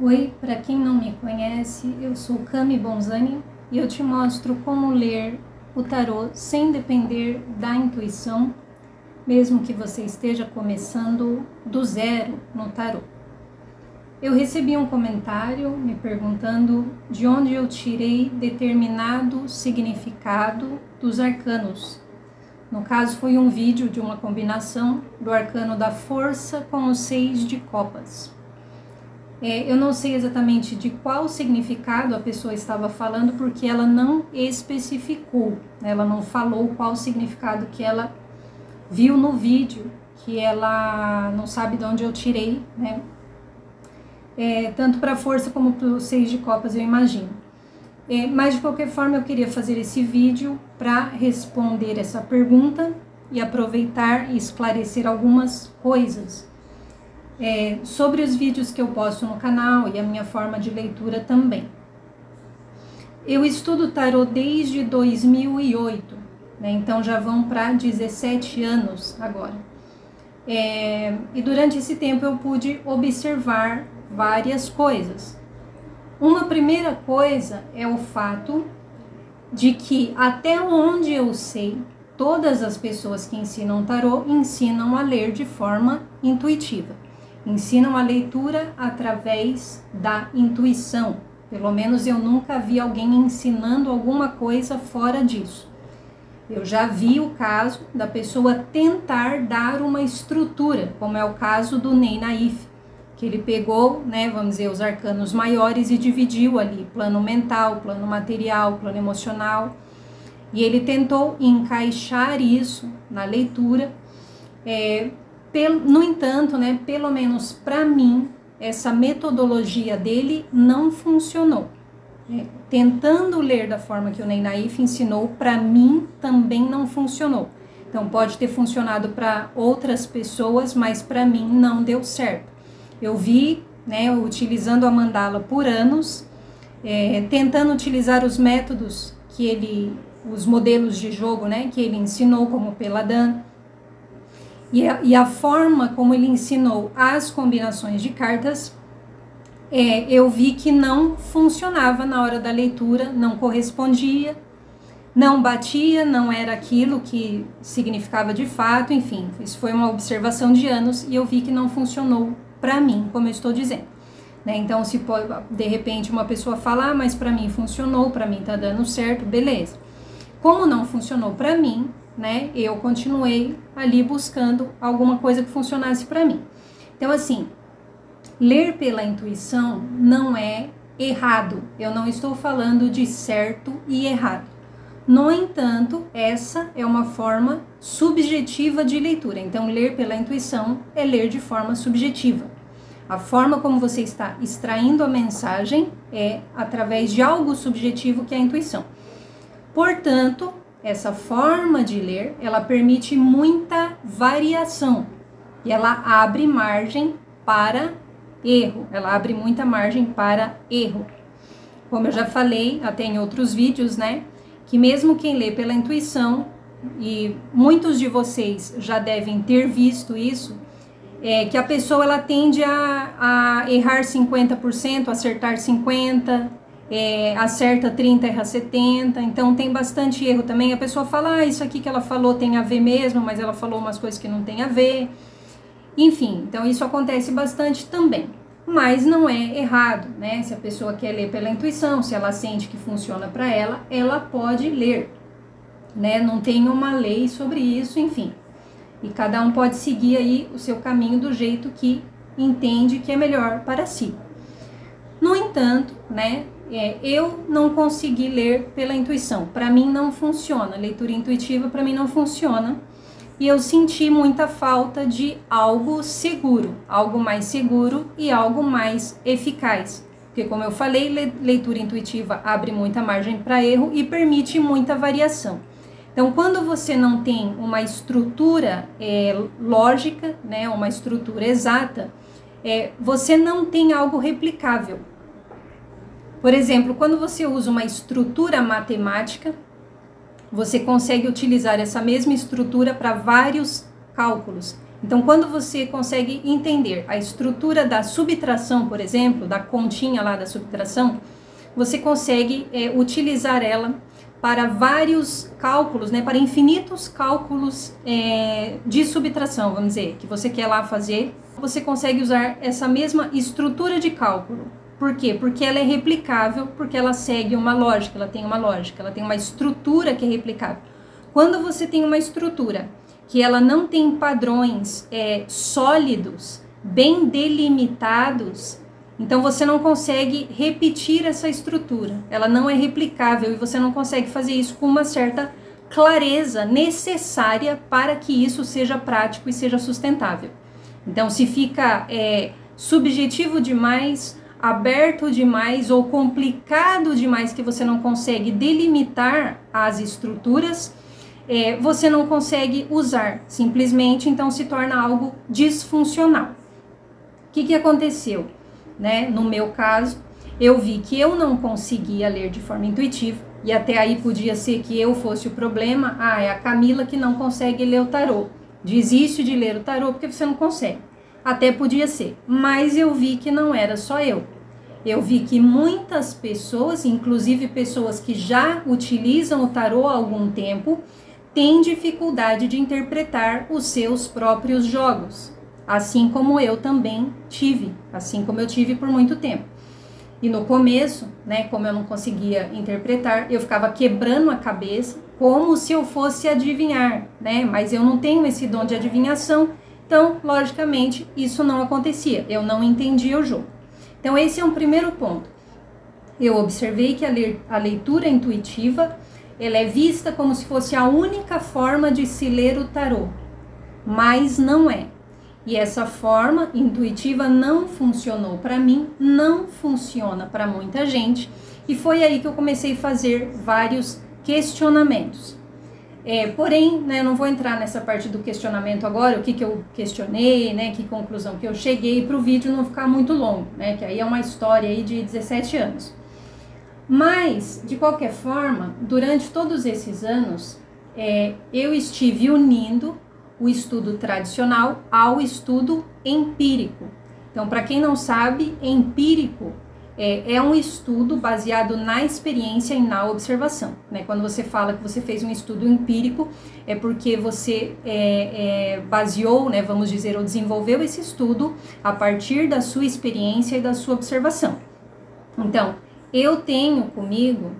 Oi, para quem não me conhece, eu sou Cami Bonzani e eu te mostro como ler o tarô sem depender da intuição, mesmo que você esteja começando do zero no tarô. Eu recebi um comentário me perguntando de onde eu tirei determinado significado dos arcanos. No caso, foi um vídeo de uma combinação do arcano da força com o 6 de copas. Eu não sei exatamente de qual significado a pessoa estava falando, porque ela não especificou, né? Ela não falou qual significado que ela viu no vídeo, que ela não sabe de onde eu tirei, né? Tanto para a força como para o 6 de copas, eu imagino. Mas de qualquer forma, eu queria fazer esse vídeo para responder essa pergunta e aproveitar e esclarecer algumas coisas sobre os vídeos que eu posto no canal e a minha forma de leitura também. Eu estudo tarô desde 2008, né? Então já vão para 17 anos agora. E durante esse tempo eu pude observar várias coisas. Uma primeira coisa é o fato de que, até onde eu sei, todas as pessoas que ensinam tarô ensinam a ler de forma intuitiva. Ensinam a leitura através da intuição. Pelo menos eu nunca vi alguém ensinando alguma coisa fora disso. Eu já vi o caso da pessoa tentar dar uma estrutura, como é o caso do Ney Naif, que ele pegou, né, vamos dizer, os arcanos maiores e dividiu ali, plano mental, plano material, plano emocional, e ele tentou encaixar isso na leitura. No entanto, né, pelo menos para mim, essa metodologia dele não funcionou. Tentando ler da forma que o Ney Naif ensinou, para mim também não funcionou. Então pode ter funcionado para outras pessoas, mas para mim não deu certo. Eu vi, né, utilizando a mandala por anos, tentando utilizar os métodos os modelos de jogo, né, que ele ensinou, como o Peladan, e a forma como ele ensinou as combinações de cartas, eu vi que não funcionava na hora da leitura, não correspondia, não batia, não era aquilo que significava de fato, enfim, isso foi uma observação de anos e eu vi que não funcionou para mim, como eu estou dizendo, né? Então, se pode, de repente uma pessoa falar, mas para mim funcionou, para mim tá dando certo, beleza. Como não funcionou para mim, né, eu continuei ali buscando alguma coisa que funcionasse para mim. Então, assim, ler pela intuição não é errado. Eu não estou falando de certo e errado. No entanto, essa é uma forma subjetiva de leitura. Então, ler pela intuição é ler de forma subjetiva. A forma como você está extraindo a mensagem é através de algo subjetivo, que é a intuição. Portanto, essa forma de ler, ela permite muita variação e ela abre margem para erro. Ela abre muita margem para erro. Como eu já falei até em outros vídeos, né? Que mesmo quem lê pela intuição, e muitos de vocês já devem ter visto isso, que a pessoa ela tende a errar 50%, acertar 50%, acerta 30%, erra 70%, então tem bastante erro também. A pessoa fala, isso aqui que ela falou tem a ver mesmo, mas ela falou umas coisas que não tem a ver. Enfim, então isso acontece bastante também. Mas não é errado, né? Se a pessoa quer ler pela intuição, se ela sente que funciona para ela, ela pode ler, né? Não tem uma lei sobre isso, enfim. E cada um pode seguir aí o seu caminho do jeito que entende que é melhor para si. No entanto, né? Eu não consegui ler pela intuição. Para mim não funciona. Leitura intuitiva para mim não funciona. E eu senti muita falta de algo seguro, algo mais seguro e algo mais eficaz. Porque, como eu falei, leitura intuitiva abre muita margem para erro e permite muita variação. Então, quando você não tem uma estrutura lógica, né, uma estrutura exata, você não tem algo replicável. Por exemplo, quando você usa uma estrutura matemática, você consegue utilizar essa mesma estrutura para vários cálculos. Então, quando você consegue entender a estrutura da subtração, por exemplo, da continha lá da subtração, você consegue utilizar ela para vários cálculos, né, para infinitos cálculos de subtração, vamos dizer, que você quer lá fazer. Você consegue usar essa mesma estrutura de cálculo. Por quê? Porque ela é replicável, porque ela segue uma lógica, ela tem uma estrutura que é replicável. Quando você tem uma estrutura que ela não tem padrões sólidos, bem delimitados, então você não consegue repetir essa estrutura, ela não é replicável e você não consegue fazer isso com uma certa clareza necessária para que isso seja prático e seja sustentável. Então, se fica subjetivo demais, aberto demais ou complicado demais que você não consegue delimitar as estruturas, você não consegue usar, simplesmente então se torna algo disfuncional. O que aconteceu? Né? No meu caso, eu vi que eu não conseguia ler de forma intuitiva, e até aí podia ser que eu fosse o problema. É a Camila que não consegue ler o tarô, desiste de ler o tarô porque você não consegue. Até podia ser, mas eu vi que não era só eu. Eu vi que muitas pessoas, inclusive pessoas que já utilizam o tarô há algum tempo, têm dificuldade de interpretar os seus próprios jogos, assim como eu também tive, assim como eu tive por muito tempo. E no começo, né, como eu não conseguia interpretar, eu ficava quebrando a cabeça como se eu fosse adivinhar, né? Mas eu não tenho esse dom de adivinhação, então, logicamente, isso não acontecia, eu não entendia o jogo. Então, esse é um primeiro ponto. Eu observei que a leitura intuitiva, ela é vista como se fosse a única forma de se ler o tarô, mas não é. E essa forma intuitiva não funcionou para mim, não funciona para muita gente, e foi aí que eu comecei a fazer vários questionamentos. Porém, né, eu não vou entrar nessa parte do questionamento agora, o que eu questionei, né, que conclusão que eu cheguei, para o vídeo não ficar muito longo, né, que aí é uma história aí de 17 anos. Mas, de qualquer forma, durante todos esses anos, eu estive unindo o estudo tradicional ao estudo empírico. Então, para quem não sabe, empírico é um estudo baseado na experiência e na observação, né? Quando você fala que você fez um estudo empírico, é porque você baseou, né, vamos dizer, ou desenvolveu esse estudo a partir da sua experiência e da sua observação. Então, eu tenho comigo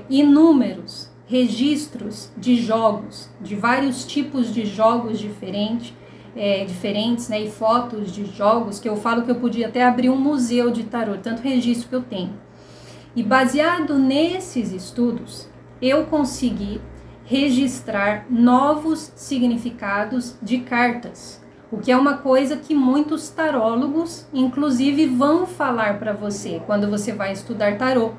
inúmeros registros de jogos, de vários tipos de jogos diferentes, né, e fotos de jogos que eu falo que eu podia até abrir um museu de tarô, tanto registro que eu tenho. E baseado nesses estudos, eu consegui registrar novos significados de cartas, o que é uma coisa que muitos tarólogos, inclusive, vão falar para você quando você vai estudar tarô.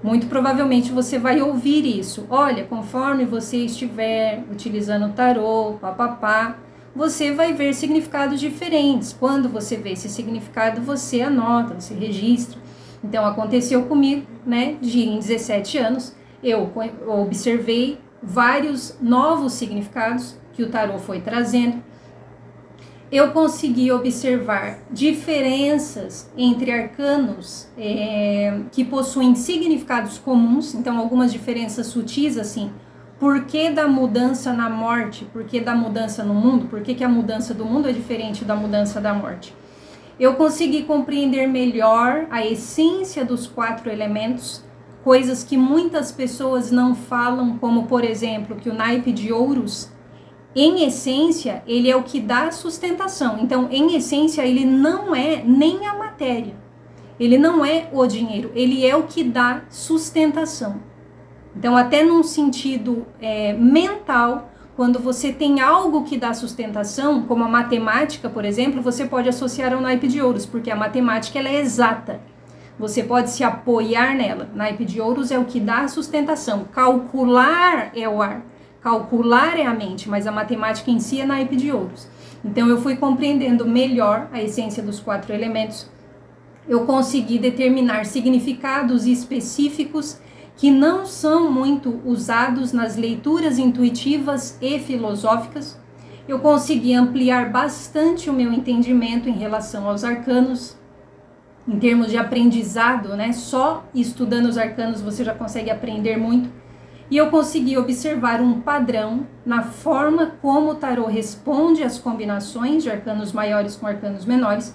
Muito provavelmente você vai ouvir isso. Olha, conforme você estiver utilizando o tarô, papapá, você vai ver significados diferentes. Quando você vê esse significado, você anota, você registra. Então, aconteceu comigo, né, em 17 anos, eu observei vários novos significados que o tarô foi trazendo. Eu consegui observar diferenças entre arcanos que possuem significados comuns, então algumas diferenças sutis, assim, por que da mudança na morte, por que da mudança no mundo, por que a mudança do mundo é diferente da mudança da morte. Eu consegui compreender melhor a essência dos 4 elementos, coisas que muitas pessoas não falam, como, por exemplo, que o naipe de ouros, em essência, ele é o que dá sustentação. Então, em essência, ele não é nem a matéria. Ele não é o dinheiro. Ele é o que dá sustentação. Então, até num sentido mental, quando você tem algo que dá sustentação, como a matemática, por exemplo, você pode associar ao naipe de ouros, porque a matemática ela é exata. Você pode se apoiar nela. Naipe de ouros é o que dá sustentação. Calcular é o ar. Calcular é a mente, mas a matemática em si é naipe de ouros. Então, eu fui compreendendo melhor a essência dos 4 elementos. Eu consegui determinar significados específicos que não são muito usados nas leituras intuitivas e filosóficas. Eu consegui ampliar bastante o meu entendimento em relação aos arcanos, em termos de aprendizado, né? Só estudando os arcanos você já consegue aprender muito. E eu consegui observar um padrão na forma como o tarô responde às combinações de arcanos maiores com arcanos menores,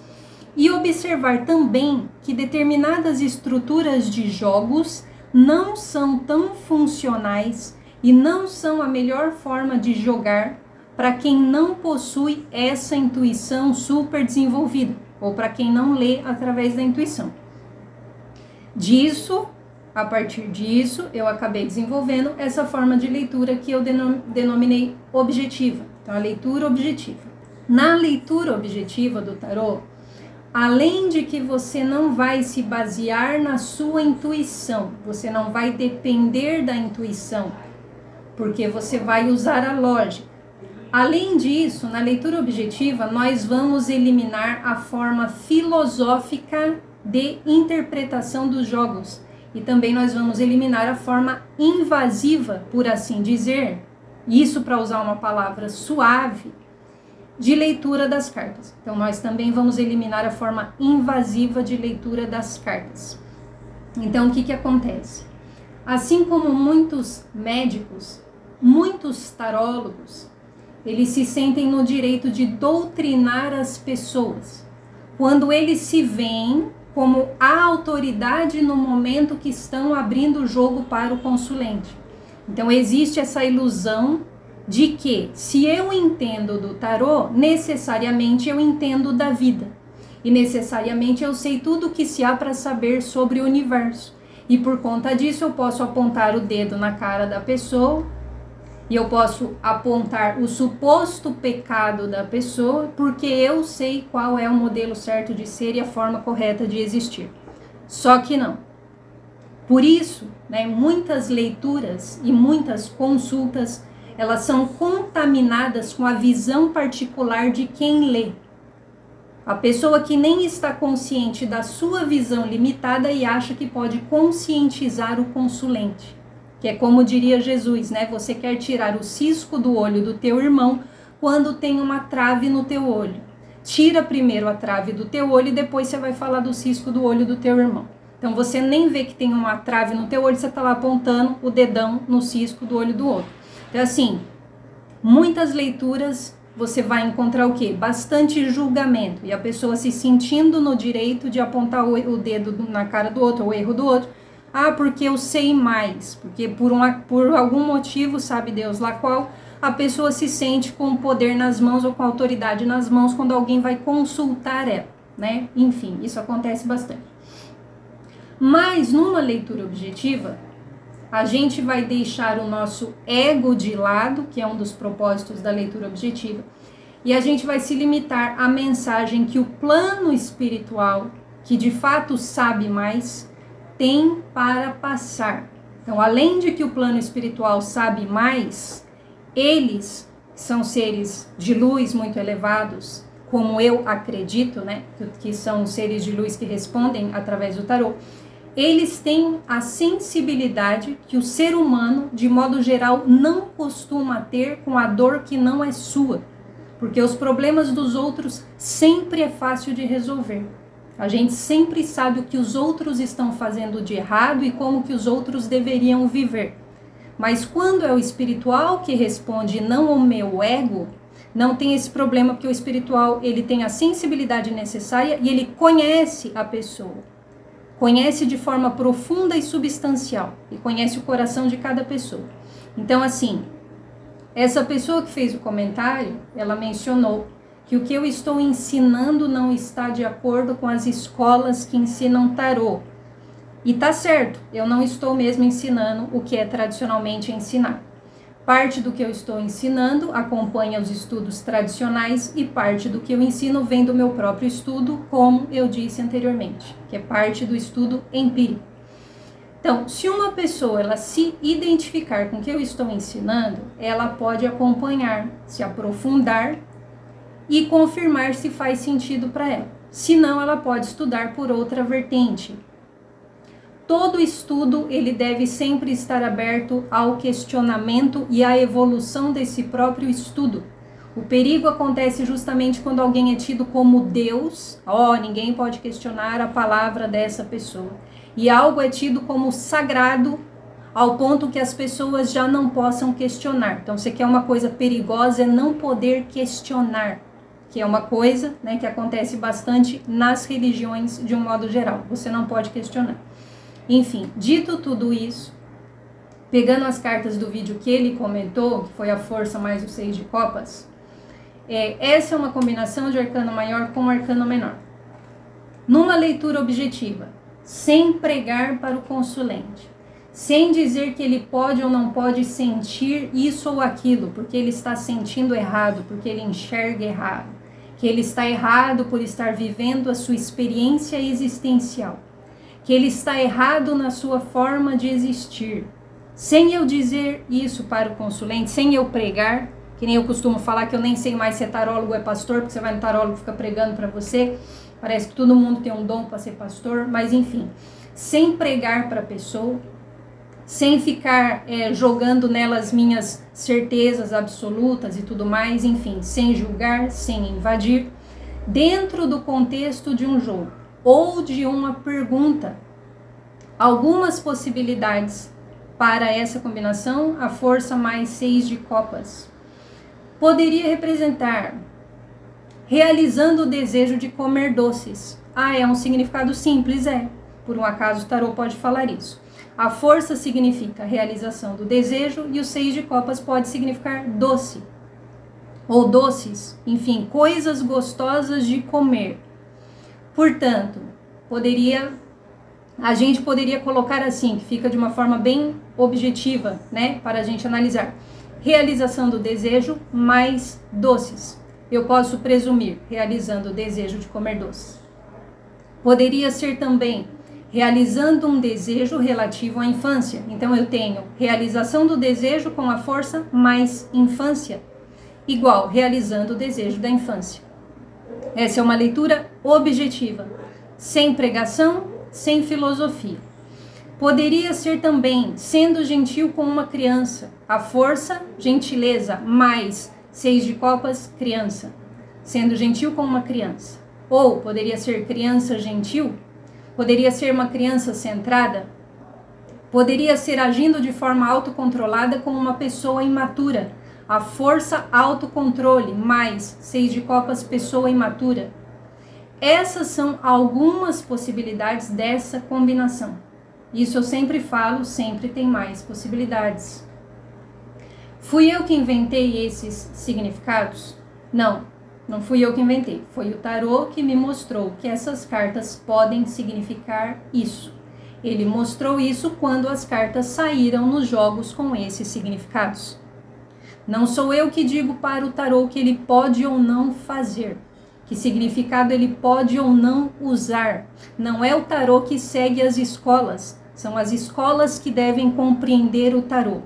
e observar também que determinadas estruturas de jogos não são tão funcionais e não são a melhor forma de jogar para quem não possui essa intuição super desenvolvida, ou para quem não lê através da intuição. A partir disso, eu acabei desenvolvendo essa forma de leitura que eu denominei objetiva. Então, a leitura objetiva. Na leitura objetiva do tarô, além de que você não vai se basear na sua intuição, você não vai depender da intuição, porque você vai usar a lógica. Além disso, na leitura objetiva, nós vamos eliminar a forma filosófica de interpretação dos jogos. E também nós vamos eliminar a forma invasiva, por assim dizer, isso para usar uma palavra suave, de leitura das cartas. Então, nós também vamos eliminar a forma invasiva de leitura das cartas. Então, o que acontece? Assim como muitos médicos, muitos tarólogos, eles se sentem no direito de doutrinar as pessoas, quando eles se veem como a autoridade no momento que estão abrindo o jogo para o consulente. Então, existe essa ilusão de que, se eu entendo do tarô, necessariamente eu entendo da vida. E necessariamente eu sei tudo o que se há para saber sobre o universo. E por conta disso eu posso apontar o dedo na cara da pessoa, e eu posso apontar o suposto pecado da pessoa, porque eu sei qual é o modelo certo de ser e a forma correta de existir. Só que não. Por isso, né, muitas leituras e muitas consultas, elas são contaminadas com a visão particular de quem lê. A pessoa que nem está consciente da sua visão limitada e acha que pode conscientizar o consulente. Que é como diria Jesus, né? Você quer tirar o cisco do olho do teu irmão quando tem uma trave no teu olho. Tira primeiro a trave do teu olho e depois você vai falar do cisco do olho do teu irmão. Então você nem vê que tem uma trave no teu olho, você tá lá apontando o dedão no cisco do olho do outro. Então assim, muitas leituras você vai encontrar o quê? Bastante julgamento e a pessoa se sentindo no direito de apontar o dedo na cara do outro, o erro do outro. Ah, porque eu sei mais, porque por algum motivo, sabe Deus lá qual, a pessoa se sente com o poder nas mãos ou com a autoridade nas mãos quando alguém vai consultar ela, né? Enfim, isso acontece bastante. Mas numa leitura objetiva, a gente vai deixar o nosso ego de lado, que é um dos propósitos da leitura objetiva, e a gente vai se limitar à mensagem que o plano espiritual, que de fato sabe mais, tem para passar. Então, além de que o plano espiritual sabe mais, eles são seres de luz muito elevados, como eu acredito, né, que são seres de luz que respondem através do tarô. Eles têm a sensibilidade que o ser humano, de modo geral, não costuma ter com a dor que não é sua, porque os problemas dos outros sempre é fácil de resolver. A gente sempre sabe o que os outros estão fazendo de errado e como que os outros deveriam viver. Mas quando é o espiritual que responde, não o meu ego, não tem esse problema, porque o espiritual ele tem a sensibilidade necessária e ele conhece a pessoa. Conhece de forma profunda e substancial. E conhece o coração de cada pessoa. Então, assim, essa pessoa que fez o comentário, ela mencionou que o que eu estou ensinando não está de acordo com as escolas que ensinam tarô. E tá certo, eu não estou mesmo ensinando o que é tradicionalmente ensinado. Parte do que eu estou ensinando acompanha os estudos tradicionais e parte do que eu ensino vem do meu próprio estudo, como eu disse anteriormente, que é parte do estudo empírico. Então, se uma pessoa ela se identificar com o que eu estou ensinando, ela pode acompanhar, se aprofundar e confirmar se faz sentido para ela. Se não, ela pode estudar por outra vertente. Todo estudo ele deve sempre estar aberto ao questionamento e à evolução desse próprio estudo. O perigo acontece justamente quando alguém é tido como Deus. Ninguém pode questionar a palavra dessa pessoa. E algo é tido como sagrado, ao ponto que as pessoas já não possam questionar. Então, você quer uma coisa perigosa, é não poder questionar, que é uma coisa, né, que acontece bastante nas religiões de um modo geral. Você não pode questionar. Enfim, dito tudo isso, pegando as cartas do vídeo que ele comentou, que foi a força mais o 6 de copas, essa é uma combinação de arcano maior com arcano menor. Numa leitura objetiva, sem pregar para o consulente, sem dizer que ele pode ou não pode sentir isso ou aquilo, porque ele está sentindo errado, porque ele enxerga errado, que ele está errado por estar vivendo a sua experiência existencial, que ele está errado na sua forma de existir. Sem eu dizer isso para o consulente, sem eu pregar, que nem eu costumo falar que eu nem sei mais se é tarólogo ou é pastor, porque você vai no tarólogo e fica pregando para você, parece que todo mundo tem um dom para ser pastor, mas enfim, sem pregar para a pessoa, sem ficar jogando nela as minhas certezas absolutas e tudo mais, enfim, sem julgar, sem invadir, dentro do contexto de um jogo ou de uma pergunta, algumas possibilidades para essa combinação, a força mais 6 de copas. Poderia representar realizando o desejo de comer doces. É um significado simples, por um acaso o tarô pode falar isso. A força significa realização do desejo e o 6 de copas pode significar doce ou doces, enfim, coisas gostosas de comer. Portanto, a gente poderia colocar assim, que fica de uma forma bem objetiva, né, para a gente analisar. Realização do desejo mais doces. Eu posso presumir, realizando o desejo de comer doces. Poderia ser também realizando um desejo relativo à infância. Então, eu tenho realização do desejo com a força mais infância, igual realizando o desejo da infância. Essa é uma leitura objetiva, sem pregação, sem filosofia. Poderia ser também sendo gentil com uma criança. A força, gentileza, mais 6 de copas, criança. Sendo gentil com uma criança. Ou poderia ser criança gentil. Poderia ser uma criança centrada. Poderia ser agindo de forma autocontrolada como uma pessoa imatura. A força, autocontrole, mais 6 de copas, pessoa imatura. Essas são algumas possibilidades dessa combinação. Isso eu sempre falo, sempre tem mais possibilidades. Fui eu que inventei esses significados? Não fui eu que inventei. Foi o tarô que me mostrou que essas cartas podem significar isso. Ele mostrou isso quando as cartas saíram nos jogos com esses significados. Não sou eu que digo para o tarô que ele pode ou não fazer. Que significado ele pode ou não usar. Não é o tarô que segue as escolas. São as escolas que devem compreender o tarô.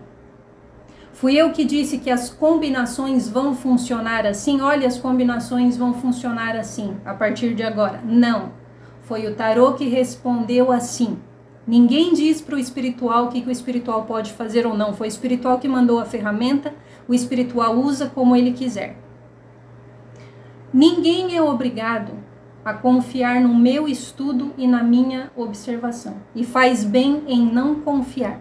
Fui eu que disse que as combinações vão funcionar assim? Olha, as combinações vão funcionar assim a partir de agora. Não. Foi o tarô que respondeu assim. Ninguém diz para o espiritual o que o espiritual pode fazer ou não. Foi o espiritual que mandou a ferramenta, o espiritual usa como ele quiser. Ninguém é obrigado a confiar no meu estudo e na minha observação. E faz bem em não confiar.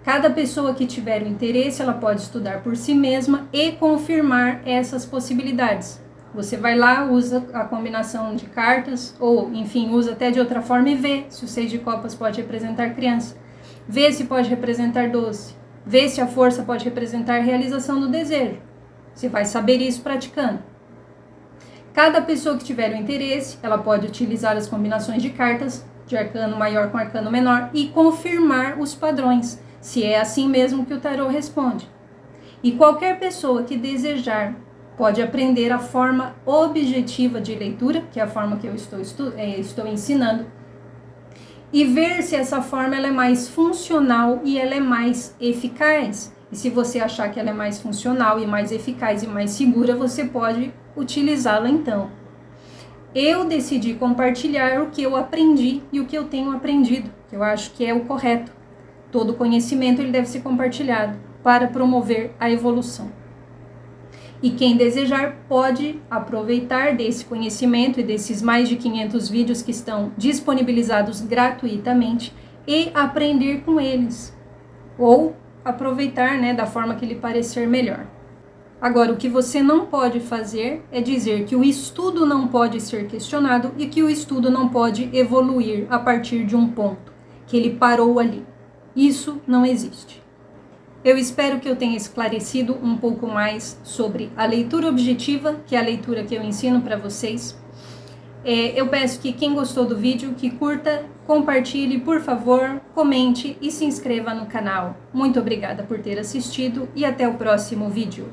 Cada pessoa que tiver o interesse, ela pode estudar por si mesma e confirmar essas possibilidades. Você vai lá, usa a combinação de cartas, ou enfim, usa até de outra forma e vê se o 6 de copas pode representar criança. Vê se pode representar doce. Vê se a força pode representar realização do desejo. Você vai saber isso praticando. Cada pessoa que tiver o interesse, ela pode utilizar as combinações de cartas, de arcano maior com arcano menor, e confirmar os padrões, se é assim mesmo que o tarô responde. E qualquer pessoa que desejar pode aprender a forma objetiva de leitura, que é a forma que eu estou ensinando, e ver se essa forma ela é mais funcional e ela é mais eficaz. E se você achar que ela é mais funcional e mais eficaz e mais segura, você pode utilizá-la então. Eu decidi compartilhar o que eu aprendi e o que eu tenho aprendido, que eu acho que é o correto. Todo conhecimento ele deve ser compartilhado para promover a evolução. E quem desejar pode aproveitar desse conhecimento e desses mais de 500 vídeos que estão disponibilizados gratuitamente e aprender com eles, ou aproveitar, né, da forma que lhe parecer melhor. Agora, o que você não pode fazer é dizer que o estudo não pode ser questionado e que o estudo não pode evoluir a partir de um ponto, que ele parou ali. Isso não existe. Eu espero que eu tenha esclarecido um pouco mais sobre a leitura objetiva, que é a leitura que eu ensino para vocês. Eu peço que quem gostou do vídeo, que curta, compartilhe, por favor, comente e se inscreva no canal. Muito obrigada por ter assistido e até o próximo vídeo.